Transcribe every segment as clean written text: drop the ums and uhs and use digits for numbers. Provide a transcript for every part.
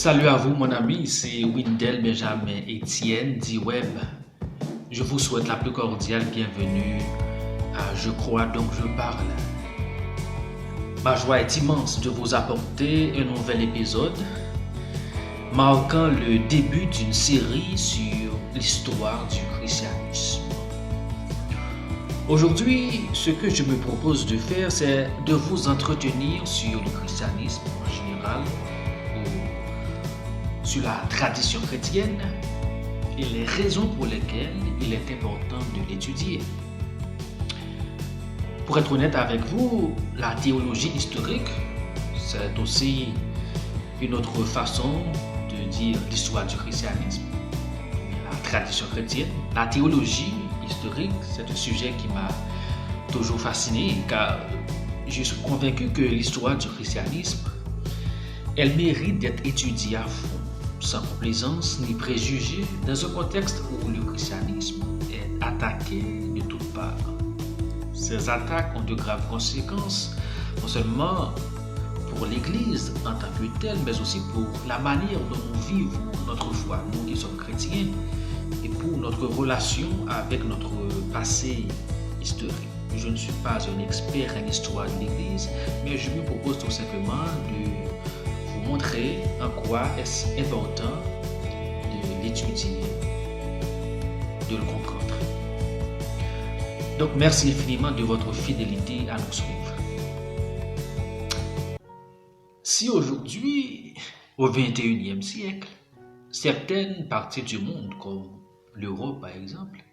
Salut à vous mon ami, c'est Windel Benjamin Etienne d'Iweb. Je vous souhaite la plus cordiale bienvenue à Je crois donc je parle. Ma joie est immense de vous apporter un nouvel épisode marquant le début d'une série sur l'histoire du christianisme. Aujourd'hui, ce que je me propose de faire, c'est de vous entretenir sur le christianisme en général, ou sur la tradition chrétienne et les raisons pour lesquelles il est important de l'étudier. Pour être honnête avec vous, la théologie historique, c'est aussi une autre façon de dire l'histoire du christianisme. La tradition chrétienne, la théologie historique, c'est un sujet qui m'a toujours fasciné car je suis convaincu que l'histoire du christianisme, elle mérite d'être étudiée à fond, sans complaisance ni préjugés, dans un contexte où le christianisme est attaqué de toutes parts. Ces attaques ont de graves conséquences, non seulement pour l'Église en tant que telle, mais aussi pour la manière dont nous vivons notre foi, nous qui sommes chrétiens, et pour notre relation avec notre passé historique. Je ne suis pas un expert en histoire de l'Église, mais je me propose tout simplement de vous montrer en quoi est-ce important de l'étudier, de le comprendre. Donc merci infiniment de votre fidélité à nous suivre. Si aujourd'hui, au XXIe siècle, certaines parties du monde, comme l'Europe par exemple,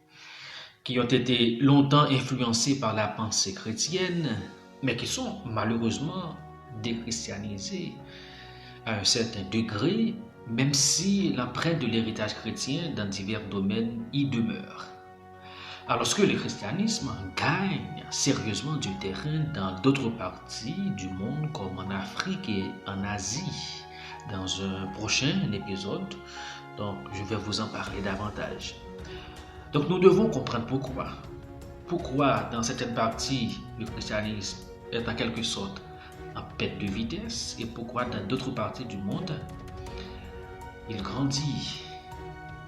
qui ont été longtemps influencées par la pensée chrétienne, mais qui sont malheureusement déchristianisées à un certain degré, même si l'empreinte de l'héritage chrétien dans divers domaines y demeure. Alors que le christianisme gagne sérieusement du terrain dans d'autres parties du monde, comme en Afrique et en Asie, dans un prochain épisode, donc je vais vous en parler davantage. Donc nous devons comprendre pourquoi. Pourquoi dans certaines parties le christianisme est en quelque sorte en perte de vitesse et pourquoi dans d'autres parties du monde il grandit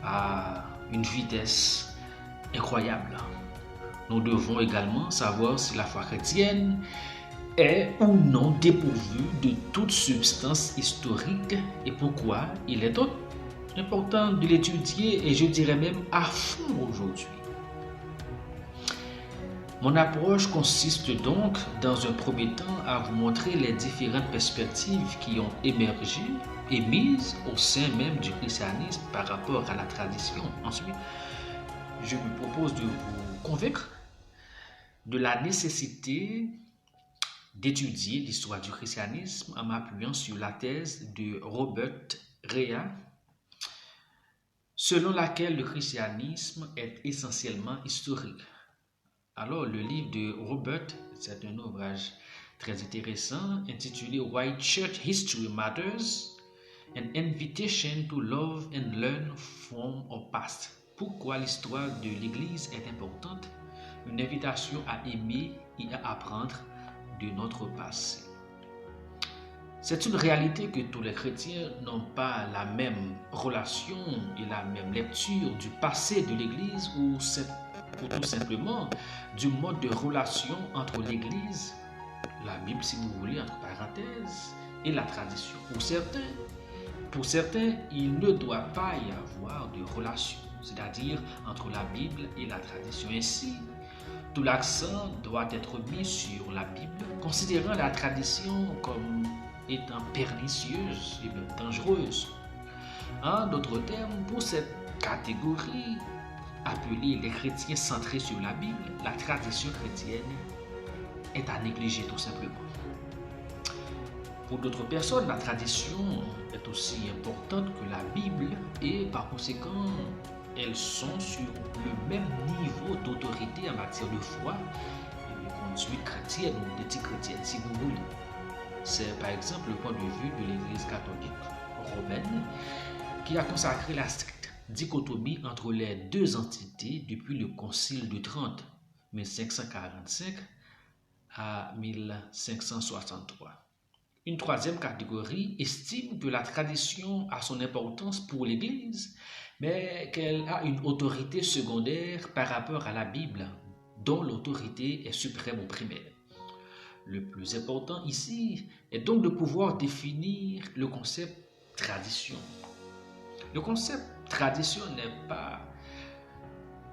à une vitesse incroyable. Nous devons également savoir si la foi chrétienne est ou non dépourvue de toute substance historique et pourquoi il est important de l'étudier et je dirais même à fond aujourd'hui. Mon approche consiste donc dans un premier temps à vous montrer les différentes perspectives qui ont émergé et mises au sein même du christianisme par rapport à la tradition. Ensuite, je me propose de vous convaincre de la nécessité d'étudier l'histoire du christianisme en m'appuyant sur la thèse de Robert Rea, selon laquelle le christianisme est essentiellement historique. Alors, le livre de Robert, c'est un ouvrage très intéressant intitulé Why Church History Matters, an Invitation to Love and Learn from Our Past. Pourquoi l'histoire de l'Église est importante? Une invitation à aimer et à apprendre de notre passé. C'est une réalité que tous les chrétiens n'ont pas la même relation et la même lecture du passé de l'Église ou tout simplement du mode de relation entre l'Église, la Bible si vous voulez, entre parenthèses, et la tradition. Pour certains, il ne doit pas y avoir de relation, c'est-à-dire entre la Bible et la tradition. Ainsi, tout l'accent doit être mis sur la Bible, considérant la tradition comme étant pernicieuse et même dangereuse. En d'autres termes, pour cette catégorie appelée les chrétiens centrés sur la Bible, la tradition chrétienne est à négliger tout simplement. Pour d'autres personnes, la tradition est aussi importante que la Bible et par conséquent, elles sont sur le même niveau d'autorité en matière de foi et de conduite chrétienne ou d'éthique chrétienne, si vous voulez. C'est par exemple le point de vue de l'Église catholique romaine qui a consacré la stricte dichotomie entre les deux entités depuis le Concile de Trente, 1545 à 1563. Une troisième catégorie estime que la tradition a son importance pour l'Église, mais qu'elle a une autorité secondaire par rapport à la Bible, dont l'autorité est suprême ou primaire. Le plus important ici est donc de pouvoir définir le concept tradition. Le concept tradition n'est pas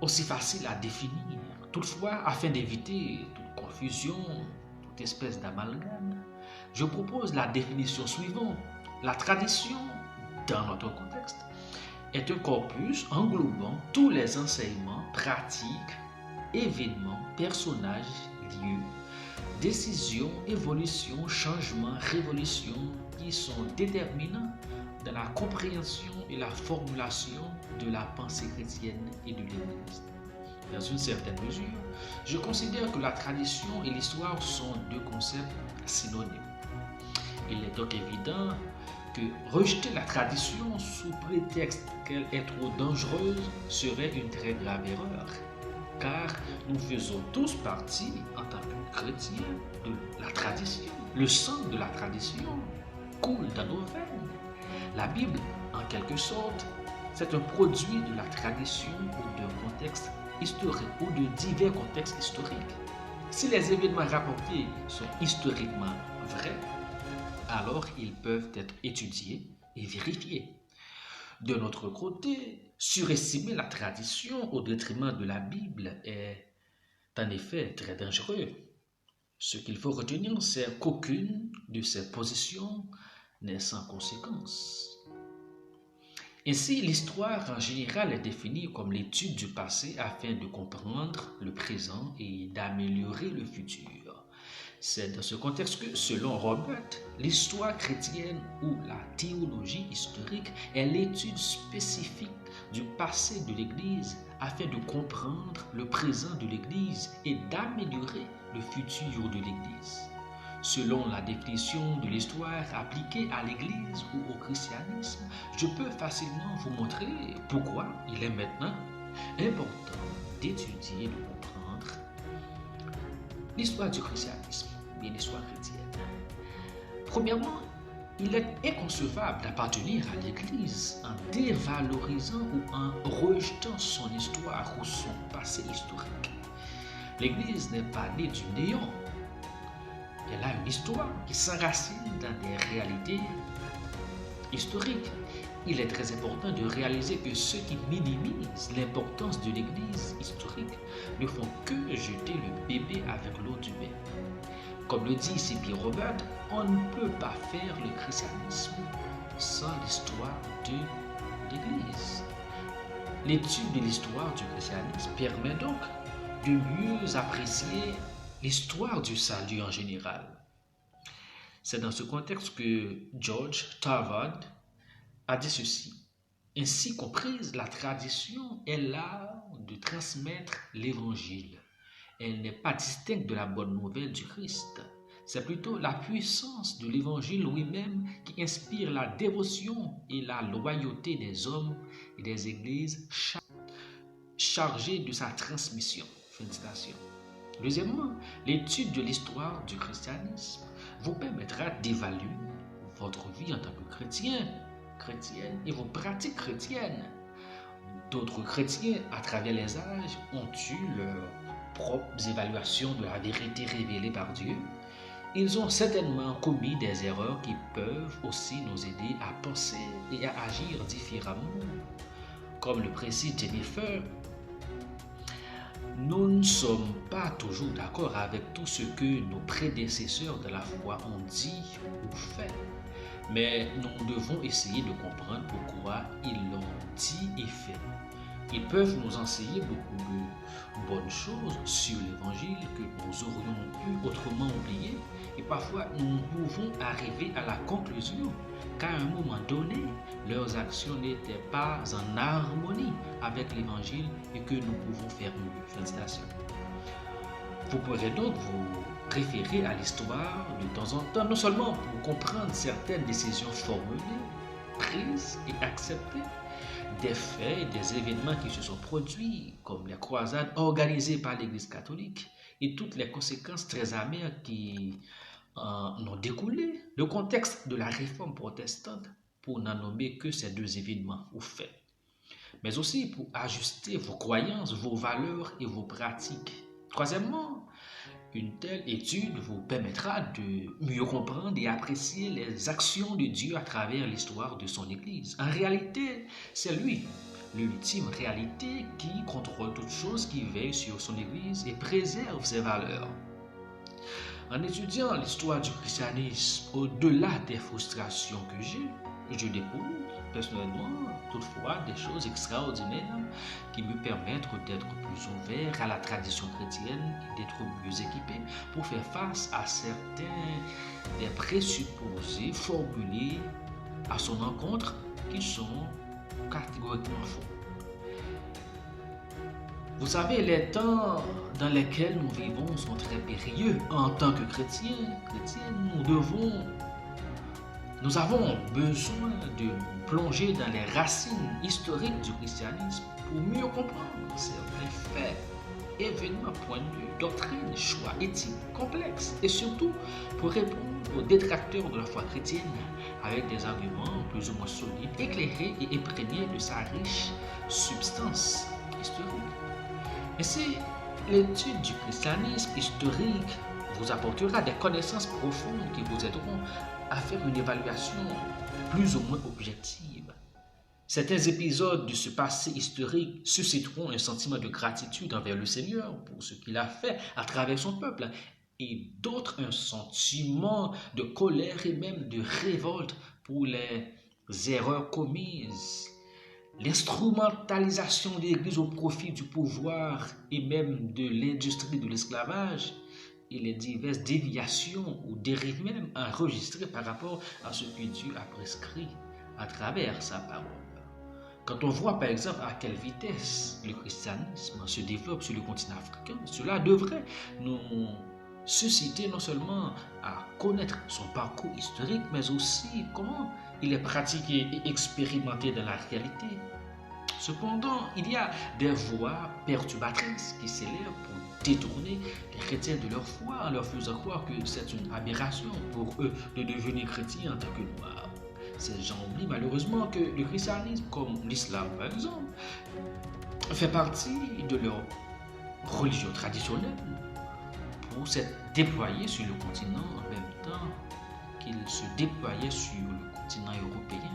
aussi facile à définir. Toutefois, afin d'éviter toute confusion, toute espèce d'amalgame, je propose la définition suivante. La tradition, dans notre contexte, est un corpus englobant tous les enseignements, pratiques, événements, personnages, lieux, décisions, évolutions, changements, révolutions qui sont déterminants dans la compréhension et la formulation de la pensée chrétienne et de l'Église. Dans une certaine mesure, je considère que la tradition et l'histoire sont deux concepts synonymes. Il est donc évident que rejeter la tradition sous prétexte qu'elle est trop dangereuse serait une très grave erreur, car nous faisons tous partie, en tant que chrétiens, de la tradition. Le sang de la tradition coule dans nos veines. La Bible, en quelque sorte, c'est un produit de la tradition ou d'un contexte historique ou de divers contextes historiques. Si les événements rapportés sont historiquement vrais, alors ils peuvent être étudiés et vérifiés. De notre côté, surestimer la tradition au détriment de la Bible est en effet très dangereux. Ce qu'il faut retenir, c'est qu'aucune de ces positions n'est sans conséquence. Ainsi, l'histoire en général est définie comme l'étude du passé afin de comprendre le présent et d'améliorer le futur. C'est dans ce contexte que, selon Robert, l'histoire chrétienne ou la théologie historique est l'étude spécifique du passé de l'Église afin de comprendre le présent de l'Église et d'améliorer le futur de l'Église. Selon la définition de l'histoire appliquée à l'Église ou au christianisme, je peux facilement vous montrer pourquoi il est maintenant important d'étudier et de comprendre l'histoire du christianisme, bien l'histoire chrétienne. Premièrement, il est inconcevable d'appartenir à l'Église en dévalorisant ou en rejetant son histoire ou son passé historique. L'Église n'est pas née du néant. Elle a une histoire qui s'enracine dans des réalités historiques. Il est très important de réaliser que ceux qui minimisent l'importance de l'Église historique ne font que jeter le bébé avec l'eau du bain. Comme le dit ici Pierre Robert, on ne peut pas faire le christianisme sans l'histoire de l'Église. L'étude de l'histoire du christianisme permet donc de mieux apprécier l'histoire du salut en général. C'est dans ce contexte que George Tarvard a dit ceci. Ainsi comprise, la tradition est l'art de transmettre l'évangile. Elle n'est pas distincte de la bonne nouvelle du Christ. C'est plutôt la puissance de l'évangile lui-même qui inspire la dévotion et la loyauté des hommes et des églises chargées de sa transmission. Fin de citation. Deuxièmement, l'étude de l'histoire du christianisme vous permettra d'évaluer votre vie en tant que chrétien, chrétienne et vos pratiques chrétiennes. D'autres chrétiens, à travers les âges, ont eu leurs propres évaluations de la vérité révélée par Dieu. Ils ont certainement commis des erreurs qui peuvent aussi nous aider à penser et à agir différemment. Comme le précise Jennifer, nous ne sommes pas toujours d'accord avec tout ce que nos prédécesseurs de la foi ont dit ou fait, mais nous devons essayer de comprendre pourquoi ils l'ont dit et fait. Ils peuvent nous enseigner beaucoup de bonnes choses sur l'Évangile que nous aurions pu autrement oublier, et parfois nous pouvons arriver à la conclusion qu'à un moment donné, leurs actions n'étaient pas en harmonie avec l'Évangile et que nous pouvons faire mieux. Fin de citation. Vous pourrez donc vous référer à l'histoire de temps en temps, non seulement pour comprendre certaines décisions formulées, prises et acceptées, des faits et des événements qui se sont produits, comme les croisades organisées par l'Église catholique et toutes les conséquences très amères qui en ont découlé le contexte de la réforme protestante pour n'en nommer que ces deux événements ou faits, mais aussi pour ajuster vos croyances, vos valeurs et vos pratiques. Troisièmement, une telle étude vous permettra de mieux comprendre et apprécier les actions de Dieu à travers l'histoire de son Église. En réalité, c'est lui, l'ultime réalité, qui contrôle toutes choses, qui veille sur son Église et préserve ses valeurs. En étudiant l'histoire du christianisme, au-delà des frustrations que je découvre personnellement toutefois des choses extraordinaires qui me permettent d'être plus ouvert à la tradition chrétienne et d'être mieux équipé pour faire face à certains des présupposés formulés à son encontre qui sont catégoriquement faux. Vous savez, les temps dans lesquels nous vivons sont très périlleux. En tant que chrétiens, nous avons besoin de plonger dans les racines historiques du christianisme pour mieux comprendre certains faits, événements, points de vue, doctrines, choix éthiques complexes et surtout pour répondre aux détracteurs de la foi chrétienne avec des arguments plus ou moins solides, éclairés et imprégnés de sa riche substance historique. Ainsi, l'étude du christianisme historique vous apportera des connaissances profondes qui vous aideront à faire une évaluation plus ou moins objective. Certains épisodes de ce passé historique susciteront un sentiment de gratitude envers le Seigneur pour ce qu'il a fait à travers son peuple, et d'autres un sentiment de colère et même de révolte pour les erreurs commises. L'instrumentalisation de l'Église au profit du pouvoir et même de l'industrie de l'esclavage et les diverses déviations ou dérives même enregistrées par rapport à ce que Dieu a prescrit à travers sa parole. Quand on voit par exemple à quelle vitesse le christianisme se développe sur le continent africain, cela devrait nous susciter non seulement à connaître son parcours historique, mais aussi comment il est pratiqué et expérimenté dans la réalité. Cependant, il y a des voix perturbatrices qui s'élèvent pour détourner les chrétiens de leur foi en leur faisant croire que c'est une aberration pour eux de devenir chrétiens en tant que noirs. Ces gens oublient malheureusement que le christianisme, comme l'islam par exemple, fait partie de leur religion traditionnelle pour s'être déployé sur le continent en même temps qu'il se déployait sur le continent européen.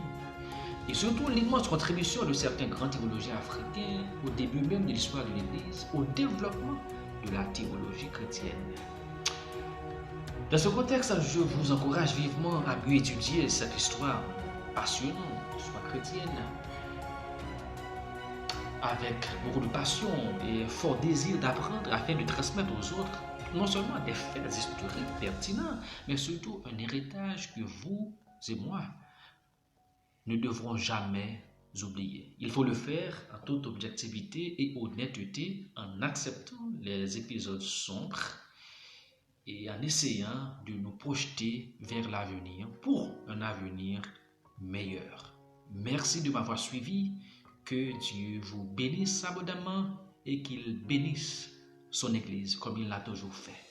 Et surtout l'immense contribution de certains grands théologiens africains au début même de l'histoire de l'Église, au développement de la théologie chrétienne. Dans ce contexte, je vous encourage vivement à mieux étudier cette histoire passionnante, l'histoire chrétienne, avec beaucoup de passion et fort désir d'apprendre afin de transmettre aux autres non seulement des faits historiques pertinents, mais surtout un héritage que vous et moi ne devront jamais oublier. Il faut le faire en toute objectivité et honnêteté, en acceptant les épisodes sombres et en essayant de nous projeter vers l'avenir pour un avenir meilleur. Merci de m'avoir suivi. Que Dieu vous bénisse abondamment et qu'il bénisse son Église comme il l'a toujours fait.